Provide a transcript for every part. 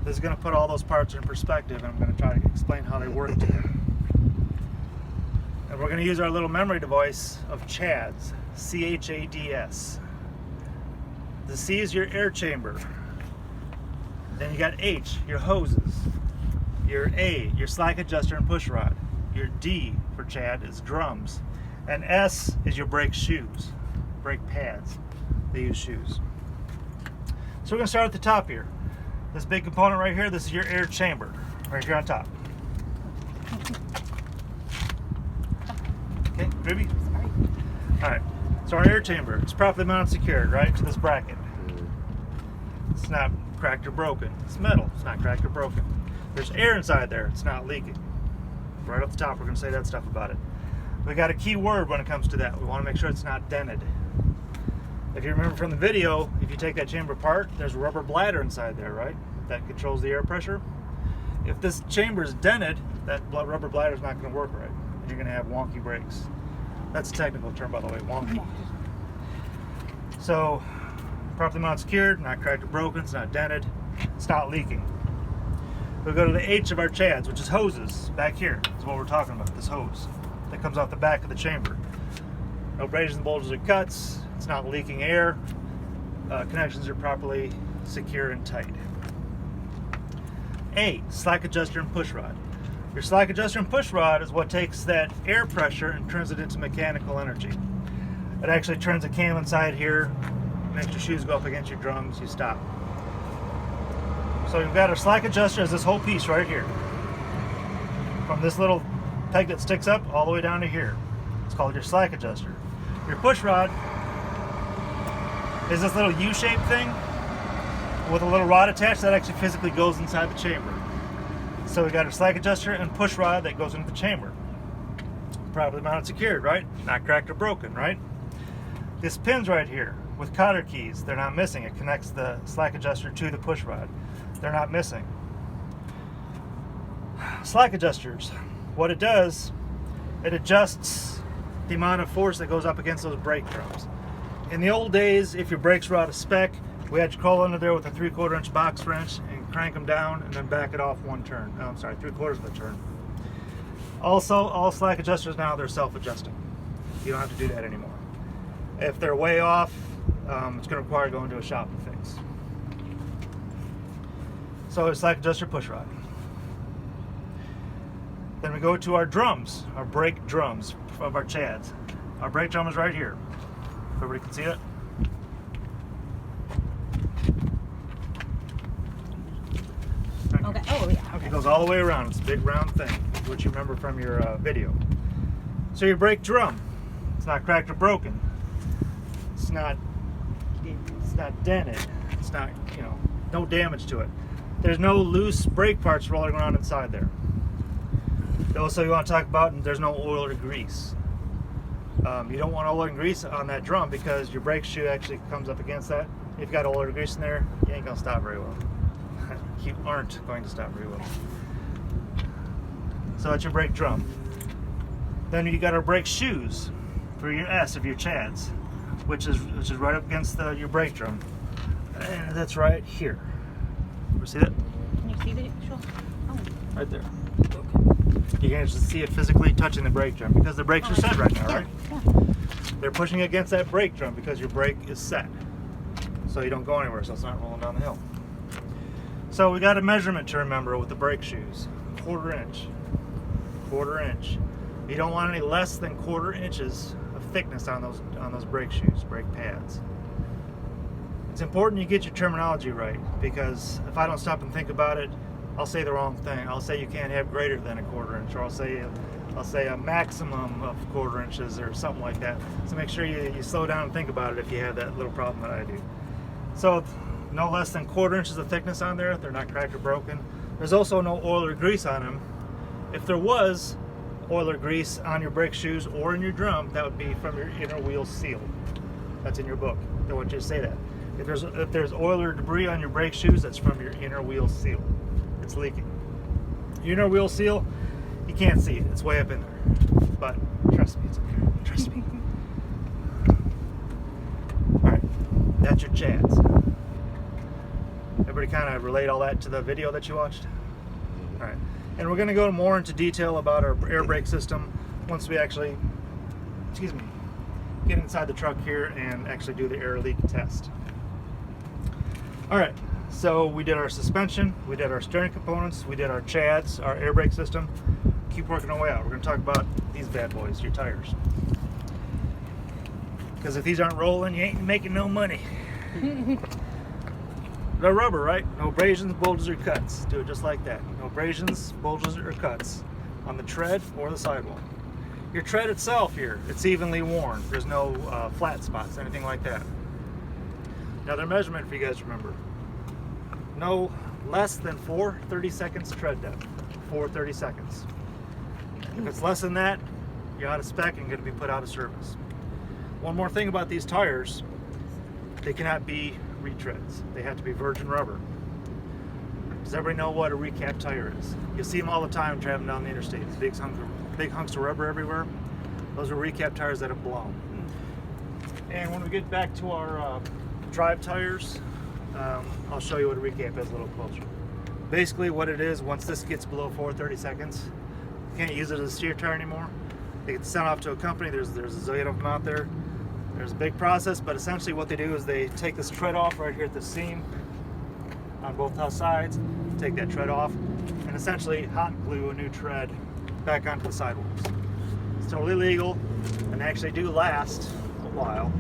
This is going to put all those parts in perspective, and I'm going to try to explain how they work together. And we're going to use our little memory device of CHADS, C-H-A-D-S. The C is your air chamber. Then you got H, your hoses. Your A, your slack adjuster and push rod. Your D for CHAD is drums. And S is your brake shoes, brake pads. They use shoes. So we're going to start at the top here. This big component right here, this is your air chamber, right here on top. Okay, Ruby? Sorry. Alright, so our air chamber, it's properly mounted secured, right, to this bracket. It's not cracked or broken. It's metal, it's not cracked or broken. There's air inside there, it's not leaking. Right off the top, we're going to say that stuff about it. We got a key word when it comes to that. We want to make sure it's not dented. If you remember from the video, if you take that chamber apart, there's a rubber bladder inside there, right? That controls the air pressure. If this chamber is dented, that rubber bladder is not going to work right. And you're going to have wonky brakes. That's a technical term, by the way, wonky. So, properly mounted secured, not cracked or broken, it's not dented, it's not leaking. We'll go to the H of our CHADS, which is hoses. Back here is what we're talking about, this hose that comes off the back of the chamber. No abrasions, bulges, or cuts. It's not leaking air. Connections are properly secure and tight. A, slack adjuster and push rod. Your slack adjuster and push rod is what takes that air pressure and turns it into mechanical energy. It actually turns a cam inside here, makes your shoes go up against your drums, you stop. So you've got our slack adjuster as this whole piece right here. From this little peg that sticks up all the way down to here. It's called your slack adjuster. Your push rod is this little U-shaped thing with a little rod attached that actually physically goes inside the chamber. So we got our slack adjuster and push rod that goes into the chamber. Properly mounted secured, right? Not cracked or broken, right? This pin's right here with cotter keys. They're not missing. It connects the slack adjuster to the push rod. They're not missing. Slack adjusters, what it does, it adjusts the amount of force that goes up against those brake drums. In the old days, if your brakes were out of spec, we had you crawl under there with a 3/4 inch box wrench and crank them down and then back it off one turn. Oh, I'm sorry, 3/4 of a turn. Also, all slack adjusters now, they're self-adjusting. You don't have to do that anymore. If they're way off, it's going to require going to a shop and fix. So it's slack adjuster, push rod. Then we go to our drums, our brake drums of our CHADS. Our brake drum is right here. Everybody can see it? Okay. Oh, yeah. Okay. It goes all the way around. It's a big round thing, which you remember from your video. So your brake drum, it's not cracked or broken. It's not dented. It's not, no damage to it. There's no loose brake parts rolling around inside there. Also, you want to talk about, there's no oil or grease. You don't want oil and grease on that drum because your brake shoe actually comes up against that. If you got oil or grease in there, you ain't gonna stop very well. You aren't going to stop very well. So that's your brake drum. Then you got our brake shoes for your S of your CHADS, which is right up against your brake drum, and that's right here. You see that? Can you see the shoe? Oh. Right there. You can actually see it physically touching the brake drum because the brakes are set right now, right? Yeah. They're pushing against that brake drum because your brake is set. So you don't go anywhere, so it's not rolling down the hill. So we got a measurement to remember with the brake shoes. 1/4 inch. 1/4 inch. You don't want any less than 1/4 inches of thickness on those brake shoes, brake pads. It's important you get your terminology right because if I don't stop and think about it, I'll say the wrong thing. I'll say you can't have greater than 1/4 inch, or I'll say a maximum of 1/4 inches or something like that. So make sure you slow down and think about it if you have that little problem that I do. So no less than 1/4 inches of thickness on there. They're not cracked or broken. There's also no oil or grease on them. If there was oil or grease on your brake shoes or in your drum, that would be from your inner wheel seal. That's in your book. I want you to say that. If there's oil or debris on your brake shoes, that's from your inner wheel seal. It's leaking. Your inner wheel seal, you can't see it. It's way up in there. But trust me, it's up there. Trust me. Alright, that's your CHADS. Everybody kind of relate all that to the video that you watched? All right. And we're going to go more into detail about our air brake system once we actually, get inside the truck here and actually do the air leak test. All right. So we did our suspension, we did our steering components, we did our chads, our air brake system. Keep working our way out. We're going to talk about these bad boys, your tires. Because if these aren't rolling, you ain't making no money. They're rubber, right? No abrasions, bulges, or cuts. Do it just like that. No abrasions, bulges, or cuts on the tread or the sidewall. Your tread itself here, it's evenly worn. There's no flat spots, anything like that. Now their measurement for you guys to remember. No less than 4 30-seconds tread depth. 4 30 seconds. If it's less than that, you're out of spec and going to be put out of service. One more thing about these tires, they cannot be retreads. They have to be virgin rubber. Does everybody know what a recap tire is? You see them all the time traveling down the interstate. These big hunks of rubber everywhere. Those are recap tires that have blown. And when we get back to our drive tires, I'll show you what a recap is a little closer. Basically what it is, once this gets below 4 30 seconds, you can't use it as a steer tire anymore. They get sent off to a company. There's a zillion of them out there. There's a big process, but essentially what they do is they take this tread off right here at the seam on both sides, take that tread off, and essentially hot glue a new tread back onto the sidewalks. It's totally legal, and they actually do last a while.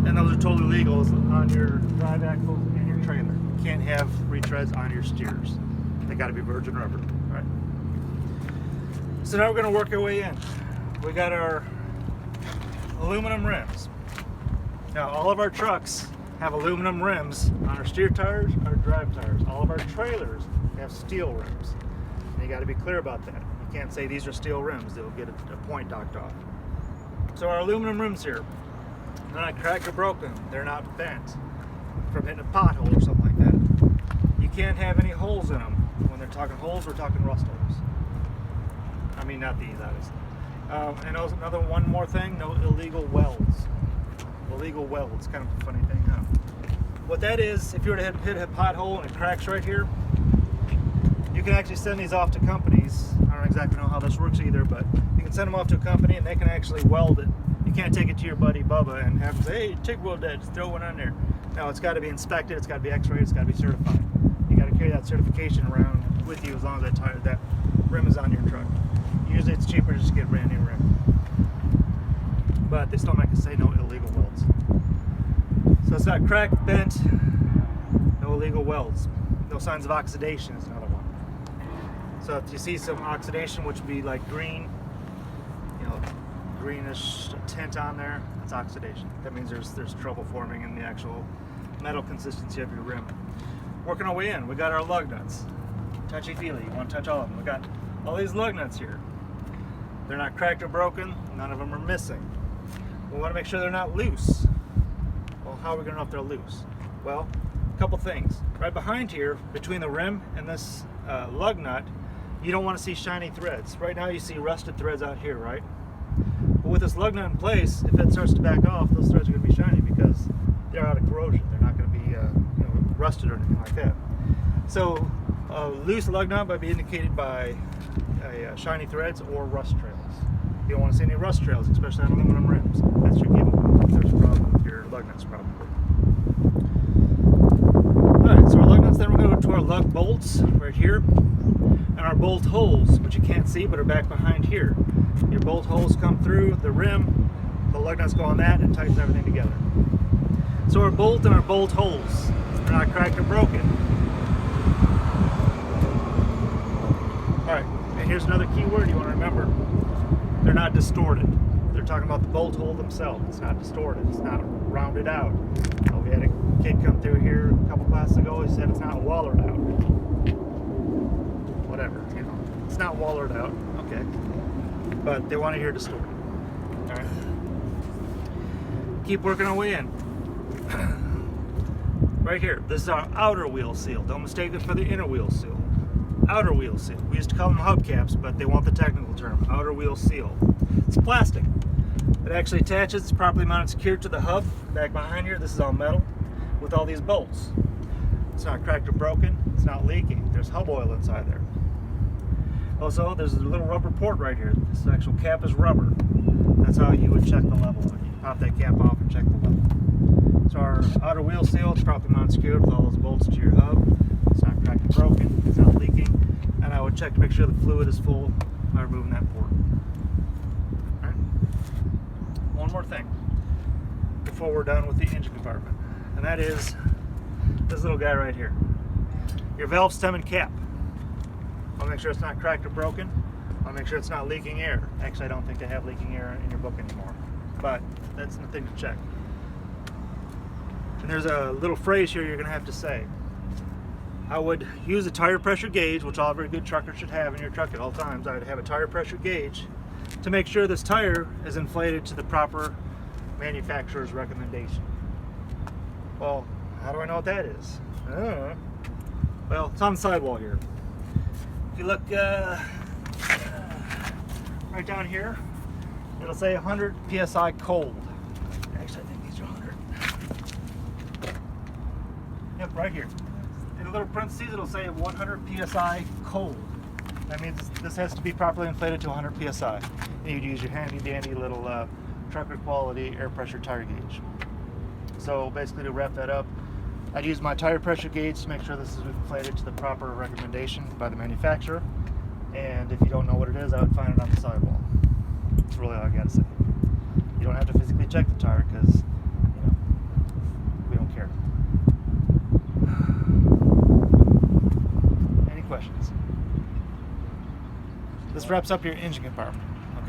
And those are totally legal on your drive axles and your trailer. You can't have retreads on your steers. They got to be virgin rubber, right? So now we're going to work our way in. We got our aluminum rims. Now all of our trucks have aluminum rims on our steer tires, our drive tires. All of our trailers have steel rims. And you got to be clear about that. You can't say these are steel rims. They'll get a point docked off. So our aluminum rims here, they're not cracked or broken. They're not bent from hitting a pothole or something like that. You can't have any holes in them. When they're talking holes, we're talking rust holes. I mean, not these, obviously. And also one more thing, no illegal welds. Illegal welds, kind of a funny thing, huh? What that is, if you were to hit a pothole and it cracks right here, you can actually send these off to companies. I don't exactly know how this works either, but you can send them off to a company and they can actually weld it. You can't take it to your buddy Bubba and have him say, hey, TIG weld that, just throw one on there. No, it's got to be inspected, it's got to be x-rayed, it's got to be certified. You got to carry that certification around with you as long as that rim is on your truck. Usually it's cheaper to just get a brand new rim. But they still make us say no illegal welds. So it's not cracked, bent, no illegal welds. No signs of oxidation is another one. So if you see some oxidation, which would be like green, greenish tint on there, that's oxidation. That means there's trouble forming in the actual metal consistency of your rim. Working our way in, we got our lug nuts. Touchy-feely, you want to touch all of them. We got all these lug nuts here. They're not cracked or broken, none of them are missing. We want to make sure they're not loose. Well, how are we going to know if they're loose? Well, a couple things. Right behind here, between the rim and this lug nut, you don't want to see shiny threads. Right now you see rusted threads out here, right? But with this lug nut in place, if it starts to back off, those threads are going to be shiny because they're out of corrosion. They're not going to be rusted or anything like that. So a loose lug nut might be indicated by shiny threads or rust trails. You don't want to see any rust trails, especially on aluminum rims. That's your giveaway. There's a problem with your lug nuts, probably. Alright, so our lug nuts, then we're going to go to our lug bolts right here. And our bolt holes, which you can't see but are back behind here. Your bolt holes come through the rim, the lug nuts go on that, and it tightens everything together. So our bolt and our bolt holes, they're not cracked or broken. Alright, and here's another key word you want to remember. They're not distorted. They're talking about the bolt hole themselves. It's not distorted. It's not rounded out. We had a kid come through here a couple classes ago. He said it's not wallered out. Whatever, it's not wallered out. Okay, but they want to hear distorted. All right. Keep working our way in. Right here. This is our outer wheel seal. Don't mistake it for the inner wheel seal. Outer wheel seal. We used to call them hubcaps, but they want the technical term. Outer wheel seal. It's plastic. It actually attaches. It's properly mounted, secured to the hub. Back behind here, this is all metal. with all these bolts. It's not cracked or broken. It's not leaking. There's hub oil inside there. Also, there's a little rubber port right here. This actual cap is rubber. That's how you would check the level. You pop that cap off and check the level. So our outer wheel seal is properly mounted secured with all those bolts to your hub. It's not cracked or broken. It's not leaking. And I would check to make sure the fluid is full by removing that port. All right. One more thing before we're done with the engine compartment, and that is this little guy right here. Your valve stem and cap. I'll make sure it's not cracked or broken. I'll make sure it's not leaking air. Actually, I don't think they have leaking air in your book anymore, but that's the thing to check. And there's a little phrase here you're going to have to say. I would use a tire pressure gauge, which all very good truckers should have in your truck at all times. I would have a tire pressure gauge to make sure this tire is inflated to the proper manufacturer's recommendation. Well, how do I know what that is? I don't know. Well, it's on the sidewall here. If you look right down here, it'll say 100 psi cold. Actually, I think these are 100. Yep, right here. In the little parentheses, it'll say 100 psi cold. That means this has to be properly inflated to 100 psi. And you'd use your handy dandy little trucker quality air pressure tire gauge. So basically, to wrap that up, I'd use my tire pressure gauge to make sure this is inflated to the proper recommendation by the manufacturer. And if you don't know what it is, I would find it on the sidewall. That's really all I gotta say. You don't have to physically check the tire because, you know, we don't care. Any questions? This wraps up your engine compartment.